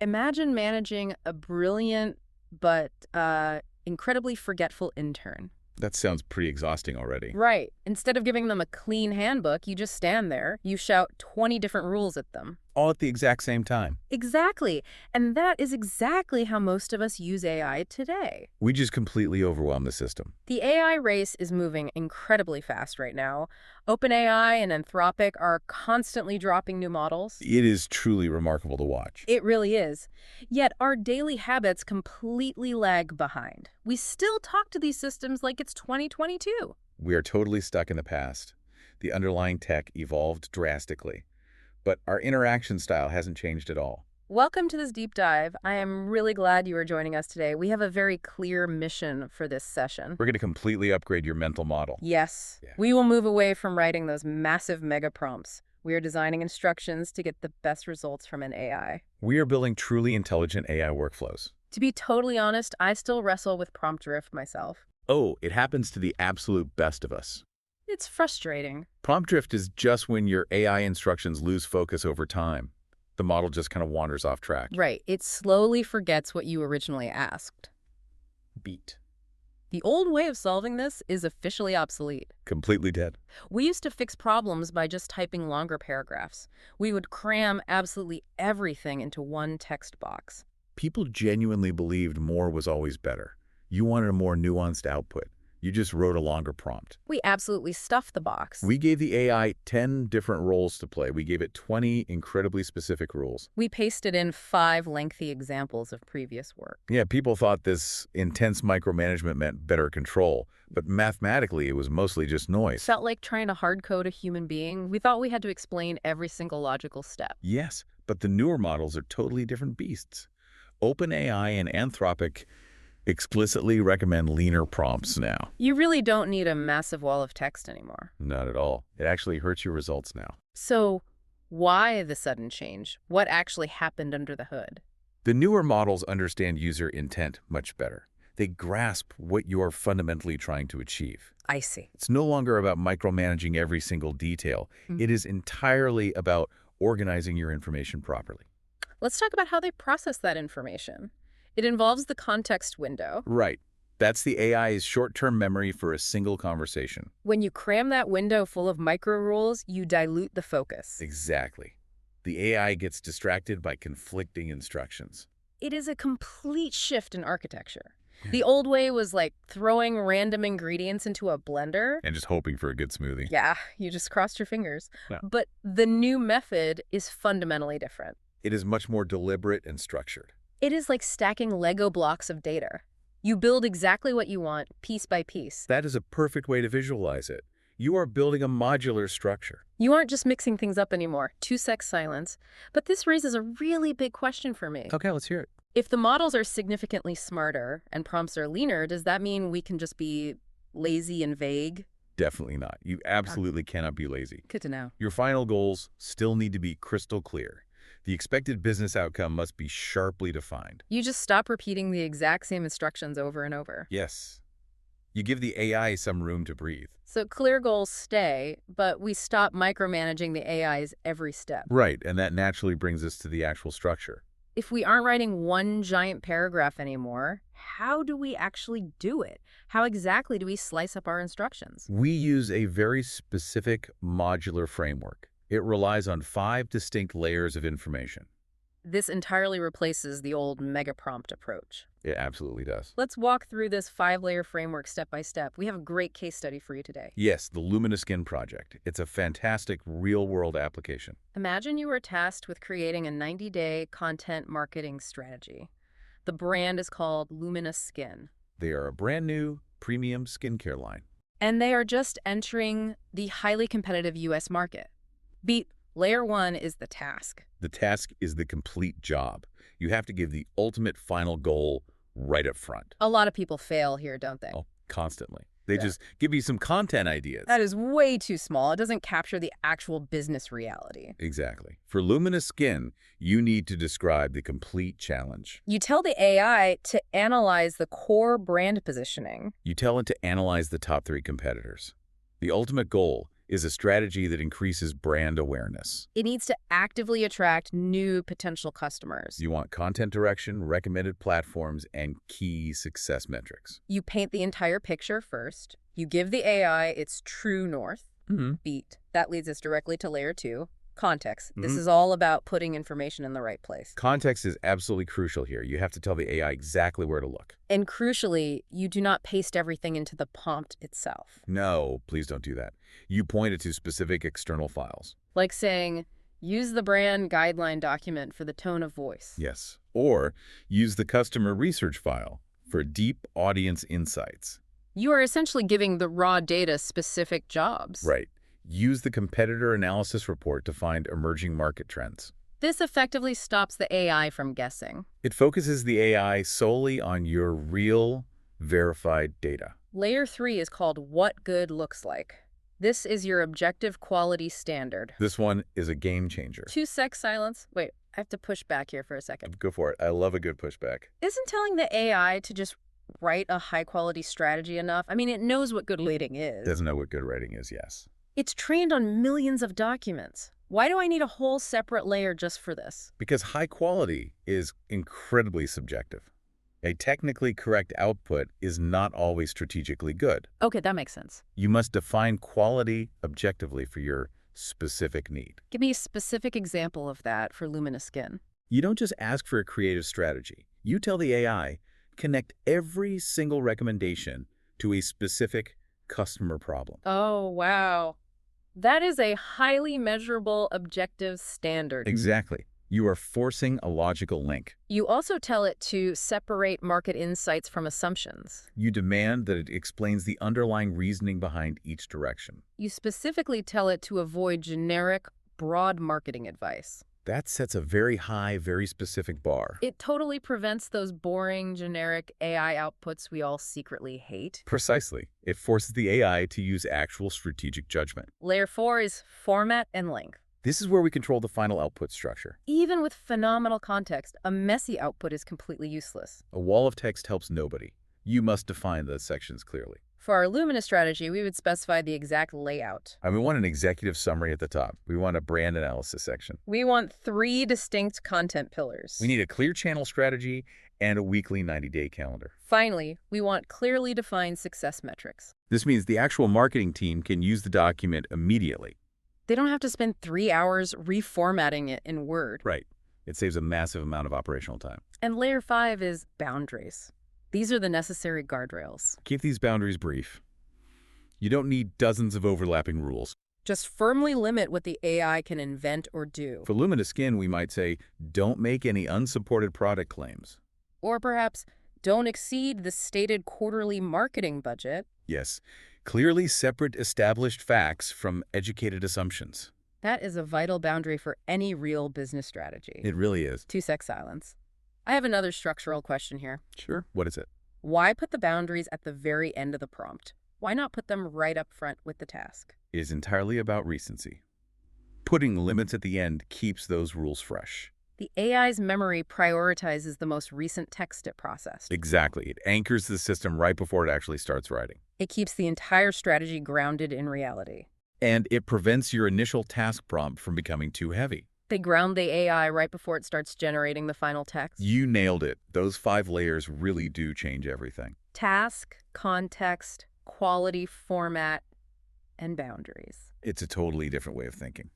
Imagine managing a brilliant but incredibly forgetful intern. That sounds pretty exhausting already. Right. Instead of giving them a clean handbook, you just stand there, you shout 20 different rules at them. All at the exact same time. Exactly. And that is exactly how most of us use AI today. We just completely overwhelm the system. The AI race is moving incredibly fast right now. OpenAI and Anthropic are constantly dropping new models. It is truly remarkable to watch. It really is. Yet our daily habits completely lag behind. We still talk to these systems like it's 2022. We are totally stuck in the past. The underlying tech evolved drastically, but our interaction style hasn't changed at all. Welcome to this deep dive. I am really glad you are joining us today. We have a very clear mission for this session. We're going to completely upgrade your mental model. Yes. Yeah. We will move away from writing those massive mega prompts. We are designing instructions to get the best results from an AI. We are building truly intelligent AI workflows. To be totally honest, I still wrestle with prompt drift myself. Oh, it happens to the absolute best of us. It's frustrating. Prompt drift is just when your AI instructions lose focus over time. The model just kind of wanders off track. Right. It slowly forgets what you originally asked. Beat. The old way of solving this is officially obsolete. Completely dead. We used to fix problems by just typing longer paragraphs. We would cram absolutely everything into one text box. People genuinely believed more was always better. You wanted a more nuanced output. You just wrote a longer prompt. We absolutely stuffed the box. We gave the AI 10 different roles to play. We gave it 20 incredibly specific rules. We pasted in 5 lengthy examples of previous work. Yeah, people thought this intense micromanagement meant better control, but mathematically it was mostly just noise. Felt like trying to hard code a human being. We thought we had to explain every single logical step. Yes, but the newer models are totally different beasts. OpenAI and Anthropic explicitly recommend leaner prompts now. You really don't need a massive wall of text anymore. Not at all. It actually hurts your results now. So, why the sudden change? What actually happened under the hood? The newer models understand user intent much better. They grasp what you are fundamentally trying to achieve. I see. It's no longer about micromanaging every single detail. It is entirely about organizing your information properly. Let's talk about how they process that information. It involves the context window. Right. That's the AI's short-term memory for a single conversation. When you cram that window full of micro rules, you dilute the focus. Exactly. The AI gets distracted by conflicting instructions. It is a complete shift in architecture. The old way was like throwing random ingredients into a blender. And just hoping for a good smoothie. Yeah, you just crossed your fingers. Yeah. But the new method is fundamentally different. It is much more deliberate and structured. It is like stacking Lego blocks of data. You build exactly what you want, piece by piece. That is a perfect way to visualize it. You are building a modular structure. You aren't just mixing things up anymore. 2-sec silence. But this raises a really big question for me. Okay, let's hear it. If the models are significantly smarter and prompts are leaner, does that mean we can just be lazy and vague? Definitely not. You absolutely cannot be lazy. Good to know. Your final goals still need to be crystal clear. The expected business outcome must be sharply defined. You just stop repeating the exact same instructions over and over. Yes. You give the AI some room to breathe. So clear goals stay, but we stop micromanaging the AI's every step. Right, and that naturally brings us to the actual structure. If we aren't writing one giant paragraph anymore, how do we actually do it? How exactly do we slice up our instructions? We use a very specific modular framework. It relies on 5 distinct layers of information. This entirely replaces the old mega prompt approach. It absolutely does. Let's walk through this 5-layer framework step by step. We have a great case study for you today. Yes, the Lumina Skin project. It's a fantastic real-world application. Imagine you were tasked with creating a 90-day content marketing strategy. The brand is called Lumina Skin. They are a brand new premium skincare line. And they are just entering the highly competitive U.S. market. Layer 1 is the task. The task is the complete job. You have to give the ultimate final goal right up front. A lot of people fail here, don't they? Oh, constantly. They just give you some content ideas. That is way too small. It doesn't capture the actual business reality. Exactly. For Lumina Skin, you need to describe the complete challenge. You tell the AI to analyze the core brand positioning. You tell it to analyze the top 3 competitors. The ultimate goal is a strategy that increases brand awareness. It needs to actively attract new potential customers. You want content direction, recommended platforms, and key success metrics. You paint the entire picture first. You give the AI its true north, beat. That leads us directly to layer 2, context. This is all about putting information in the right place. Context is absolutely crucial here. You have to tell the AI exactly where to look. And crucially, you do not paste everything into the prompt itself. No, please don't do that. You point it to specific external files. Like saying, use the brand guideline document for the tone of voice. Yes. Or use the customer research file for deep audience insights. You are essentially giving the raw data specific jobs. Right. Use the competitor analysis report to find emerging market trends. This effectively stops the AI from guessing. It focuses the AI solely on your real, verified data. Layer 3 is called What Good Looks Like. This is your objective quality standard. This one is a game changer. 2-sec silence. Wait, I have to push back here for a second. Go for it. I love a good pushback. Isn't telling the AI to just write a high-quality strategy enough? I mean, it knows what good writing is. Doesn't know what good writing is, yes. It's trained on millions of documents. Why do I need a whole separate layer just for this? Because high quality is incredibly subjective. A technically correct output is not always strategically good. Okay, that makes sense. You must define quality objectively for your specific need. Give me a specific example of that for Luminous Skin. You don't just ask for a creative strategy. You tell the AI, connect every single recommendation to a specific customer problem. Oh, wow. That is a highly measurable objective standard. Exactly. You are forcing a logical link. You also tell it to separate market insights from assumptions. You demand that it explains the underlying reasoning behind each direction. You specifically tell it to avoid generic, broad marketing advice. That sets a very high, very specific bar. It totally prevents those boring, generic AI outputs we all secretly hate. Precisely. It forces the AI to use actual strategic judgment. Layer 4 is format and length. This is where we control the final output structure. Even with phenomenal context, a messy output is completely useless. A wall of text helps nobody. You must define those sections clearly. For our Luminous strategy, we would specify the exact layout. We want an executive summary at the top. We want a brand analysis section. We want 3 distinct content pillars. We need a clear channel strategy and a weekly 90-day calendar. Finally, we want clearly defined success metrics. This means the actual marketing team can use the document immediately. They don't have to spend 3 hours reformatting it in Word. Right. It saves a massive amount of operational time. And layer 5 is boundaries. These are the necessary guardrails. Keep these boundaries brief. You don't need dozens of overlapping rules. Just firmly limit what the AI can invent or do. For Luminous Skin, we might say, don't make any unsupported product claims. Or perhaps, don't exceed the stated quarterly marketing budget. Yes, clearly separate established facts from educated assumptions. That is a vital boundary for any real business strategy. It really is. 2-sec silence. I have another structural question here. Sure. What is it? Why put the boundaries at the very end of the prompt? Why not put them right up front with the task? It is entirely about recency. Putting limits at the end keeps those rules fresh. The AI's memory prioritizes the most recent text it processed. Exactly. It anchors the system right before it actually starts writing. It keeps the entire strategy grounded in reality. And it prevents your initial task prompt from becoming too heavy. They ground the AI right before it starts generating the final text. You nailed it. Those 5 layers really do change everything. Task, context, quality, format, and boundaries. It's a totally different way of thinking.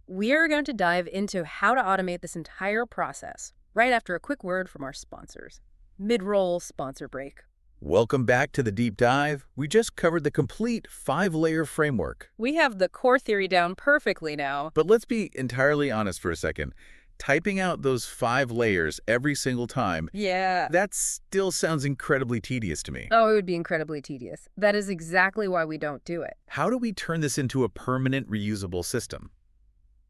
We are going to dive into how to automate this entire process right after a quick word from our sponsors. Mid-roll sponsor break. Welcome back to the deep dive. We just covered the complete 5-layer framework. We have the core theory down perfectly now. But let's be entirely honest for a second. Typing out those 5 layers every single time, that still sounds incredibly tedious to me. Oh, it would be incredibly tedious. That is exactly why we don't do it. How do we turn this into a permanent, reusable system?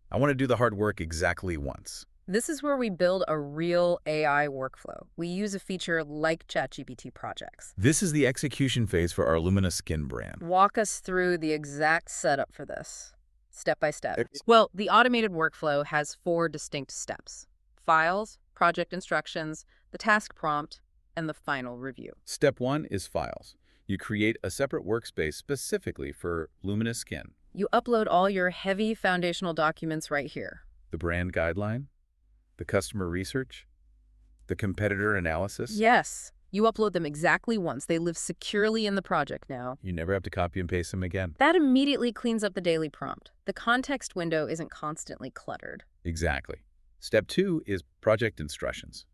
I want to do the hard work exactly once. This is where we build a real AI workflow. We use a feature like ChatGPT projects. This is the execution phase for our Luminous Skin brand. Walk us through the exact setup for this, step by step. Well, the automated workflow has 4 distinct steps: files, project instructions, the task prompt, and the final review. Step 1 is files. You create a separate workspace specifically for Luminous Skin. You upload all your heavy foundational documents right here. The brand guideline, the customer research, the competitor analysis. Yes. You upload them exactly once. They live securely in the project now. You never have to copy and paste them again. That immediately cleans up the daily prompt. The context window isn't constantly cluttered. Exactly. Step 2 is project instructions.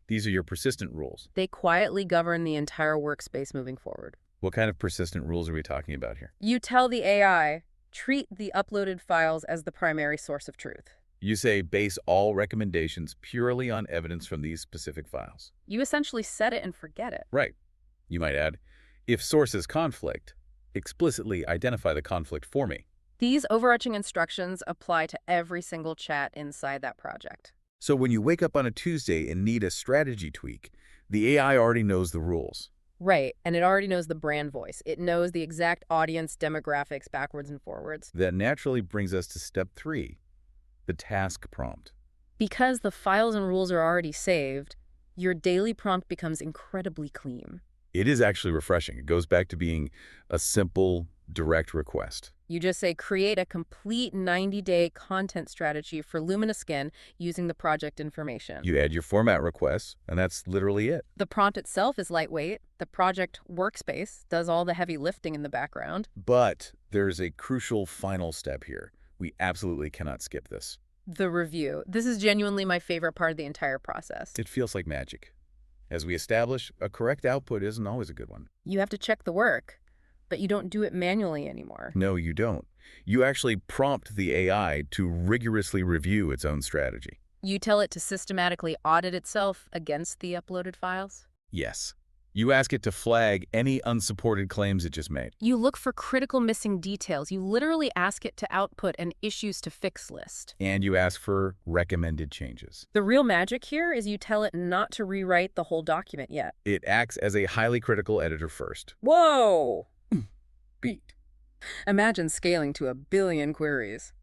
These are your persistent rules. They quietly govern the entire workspace moving forward. What kind of persistent rules are we talking about here? You tell the AI, treat the uploaded files as the primary source of truth. You say base all recommendations purely on evidence from these specific files. You essentially set it and forget it. Right. You might add, if sources conflict, explicitly identify the conflict for me. These overarching instructions apply to every single chat inside that project. So when you wake up on a Tuesday and need a strategy tweak, the AI already knows the rules. Right, and it already knows the brand voice. It knows the exact audience demographics backwards and forwards. That naturally brings us to step 3, the task prompt. Because the files and rules are already saved, your daily prompt becomes incredibly clean. It is actually refreshing. It goes back to being a simple, direct request. You just say, create a complete 90-day content strategy for Lumina Skin using the project information. You add your format requests, and that's literally it. The prompt itself is lightweight. The project workspace does all the heavy lifting in the background. But there's a crucial final step here. We absolutely cannot skip this. The review. This is genuinely my favorite part of the entire process. It feels like magic. As we establish, a correct output isn't always a good one. You have to check the work, but you don't do it manually anymore. No, you don't. You actually prompt the AI to rigorously review its own strategy. You tell it to systematically audit itself against the uploaded files? Yes. You ask it to flag any unsupported claims it just made. You look for critical missing details. You literally ask it to output an issues to fix list. And you ask for recommended changes. The real magic here is you tell it not to rewrite the whole document yet. It acts as a highly critical editor first. Whoa! Beat. Imagine scaling to 1 billion queries.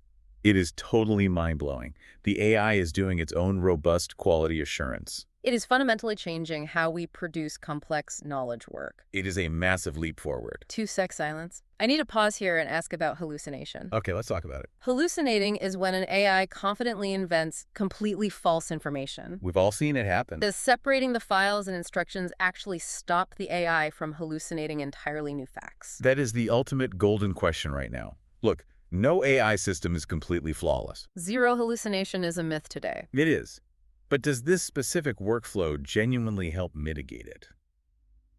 It is totally mind-blowing. The AI is doing its own robust quality assurance. It is fundamentally changing how we produce complex knowledge work. It is a massive leap forward. 2-sec silence. I need to pause here and ask about hallucination. Okay, let's talk about it. Hallucinating is when an AI confidently invents completely false information. We've all seen it happen. Does separating the files and instructions actually stop the AI from hallucinating entirely new facts? That is the ultimate golden question right now. Look, no AI system is completely flawless. Zero hallucination is a myth today. It is. But does this specific workflow genuinely help mitigate it?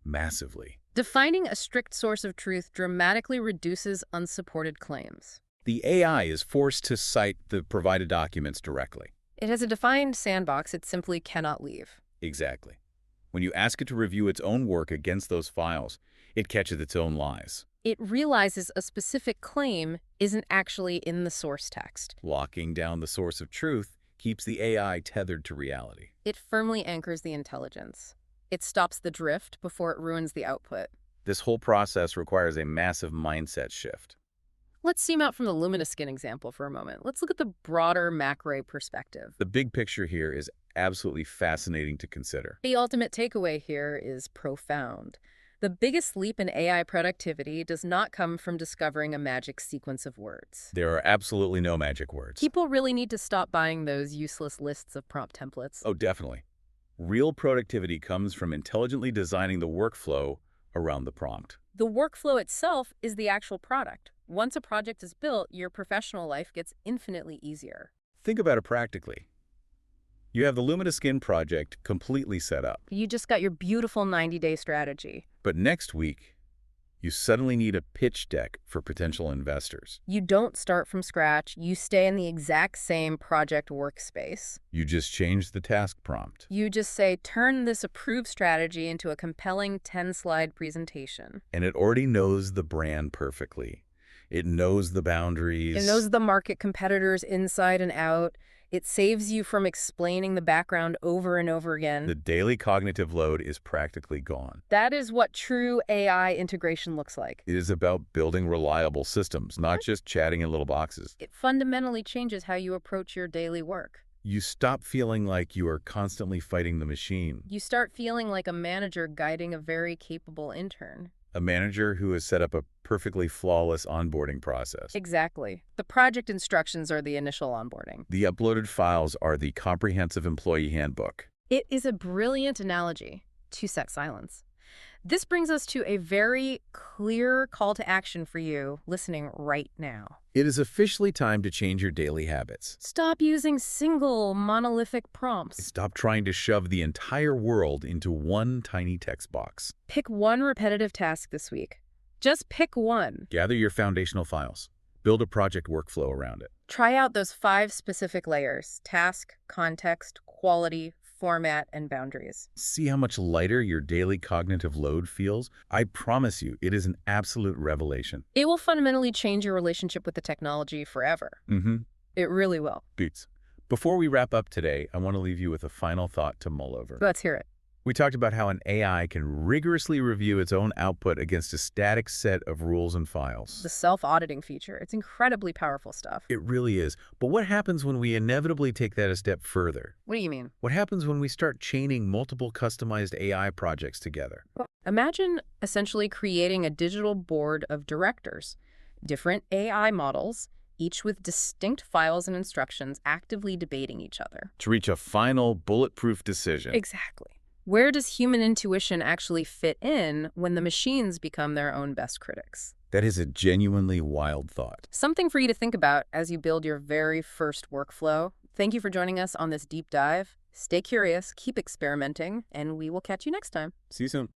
Massively. Defining a strict source of truth dramatically reduces unsupported claims. The AI is forced to cite the provided documents directly. It has a defined sandbox it simply cannot leave. Exactly. When you ask it to review its own work against those files, it catches its own lies. It realizes a specific claim isn't actually in the source text. Locking down the source of truth keeps the AI tethered to reality. It firmly anchors the intelligence. It stops the drift before it ruins the output. This whole process requires a massive mindset shift. Let's zoom out from the Lumina Skin example for a moment. Let's look at the broader macro perspective. The big picture here is absolutely fascinating to consider. The ultimate takeaway here is profound. The biggest leap in AI productivity does not come from discovering a magic sequence of words. There are absolutely no magic words. People really need to stop buying those useless lists of prompt templates. Oh, definitely. Real productivity comes from intelligently designing the workflow around the prompt. The workflow itself is the actual product. Once a project is built, your professional life gets infinitely easier. Think about it practically. You have the Lumina Skin project completely set up. You just got your beautiful 90-day strategy. But next week, you suddenly need a pitch deck for potential investors. You don't start from scratch. You stay in the exact same project workspace. You just change the task prompt. You just say, turn this approved strategy into a compelling 10-slide presentation. And it already knows the brand perfectly. It knows the boundaries. It knows the market competitors inside and out. It saves you from explaining the background over and over again. The daily cognitive load is practically gone. That is what true AI integration looks like. It is about building reliable systems, not just chatting in little boxes. It fundamentally changes how you approach your daily work. You stop feeling like you are constantly fighting the machine. You start feeling like a manager guiding a very capable intern. a manager who has set up a perfectly flawless onboarding process. Exactly. The project instructions are the initial onboarding. The uploaded files are the comprehensive employee handbook. It is a brilliant analogy. 2-sec silence. This brings us to a very clear call to action for you listening right now. It is officially time to change your daily habits. Stop using single monolithic prompts. Stop trying to shove the entire world into one tiny text box. Pick one repetitive task this week. Just pick one. Gather your foundational files. Build a project workflow around it. Try out those 5 specific layers: task, context, quality, format, and boundaries. See how much lighter your daily cognitive load feels? I promise you, it is an absolute revelation. It will fundamentally change your relationship with the technology forever. It really will. Beats. Before we wrap up today, I want to leave you with a final thought to mull over. Let's hear it. We talked about how an AI can rigorously review its own output against a static set of rules and files. The self-auditing feature. It's incredibly powerful stuff. It really is. But what happens when we inevitably take that a step further? What do you mean? What happens when we start chaining multiple customized AI projects together? Imagine essentially creating a digital board of directors, different AI models, each with distinct files and instructions actively debating each other. To reach a final bulletproof decision. Exactly. Where does human intuition actually fit in when the machines become their own best critics? That is a genuinely wild thought. Something for you to think about as you build your very first workflow. Thank you for joining us on this deep dive. Stay curious, keep experimenting, and we will catch you next time. See you soon.